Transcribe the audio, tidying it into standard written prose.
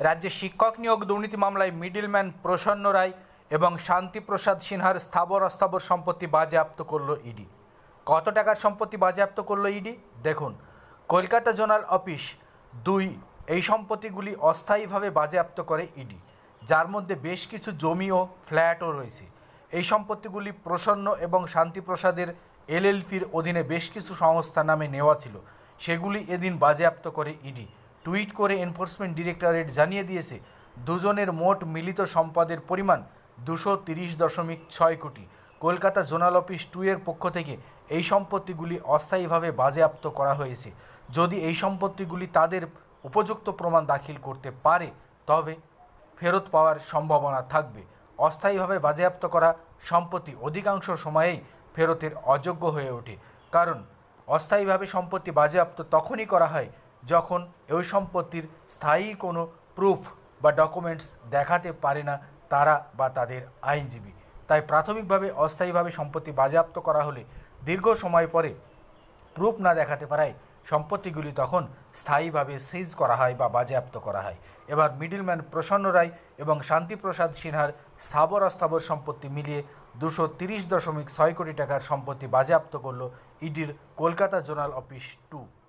রাজ্যে শিক্ষক নিয়োগ দুর্নীতি মামলায় মিডলম্যান প্রসন্ন রায় এবং শান্তিপ্রসাদ সিনহার স্থাবর অস্থাবর সম্পত্তি বাজেয়াপ্ত করল ইডি। কত টাকার সম্পত্তি বাজেয়াপ্ত করল ইডি দেখুন। কলকাতা জোনাল অফিস 2 এই সম্পত্তিগুলি অস্থায়ীভাবে বাজেয়াপ্ত করে ইডি, যার মধ্যে বেশ কিছু জমি ও ফ্ল্যাটও রয়েছে। এই সম্পত্তিগুলি প্রসন্ন এবং শান্তিপ্রসাদের এলএলপির অধীনে বেশ কিছু সংস্থার নামে নেওয়া ছিল, সেগুলি এদিন বাজেয়াপ্ত করে ইডি। টুইট করে এনফোর্সমেন্ট ডিরেক্টরেট জানিয়ে দিয়েছে, দুজনের মোট মিলিত সম্পদের পরিমাণ 230.6 কোটি। কলকাতা জোনাল অফিস 2 এর পক্ষ থেকে এই সম্পত্তিগুলি অস্থায়ীভাবে বাজেয়াপ্ত করা হয়েছে। যদি এই সম্পত্তিগুলি তাদের উপযুক্ত প্রমাণ দাখিল করতে পারে তবে ফেরত পাওয়ার সম্ভাবনা থাকবে। অস্থায়ীভাবে বাজেয়াপ্ত করা সম্পত্তি অধিকাংশ সময়েই ফেরতের অযোগ্য হয়ে ওঠে, কারণ অস্থায়ীভাবে সম্পত্তি বাজেয়াপ্ত তখনই করা হয় যখন ওই সম্পত্তির স্থায়ী কোনো প্রুফ বা ডকুমেন্টস দেখাতে পারে না তারা বা তাদের আইনজীবী। তাই প্রাথমিকভাবে অস্থায়ীভাবে সম্পত্তি বাজেয়াপ্ত করা হলে দীর্ঘ সময় পরে প্রুফ না দেখাতে পারায় সম্পত্তিগুলি তখন স্থায়ীভাবে সিজ করা হয় বা বাজেয়াপ্ত করা হয়। এবার মিডলম্যান প্রসন্ন রায় এবং শান্তিপ্রসাদ সিনহার স্থাবর অস্থাবর সম্পত্তি মিলিয়ে 230.6 কোটি টাকার সম্পত্তি বাজেয়াপ্ত করল ইডির কলকাতা জোনাল অফিস 2।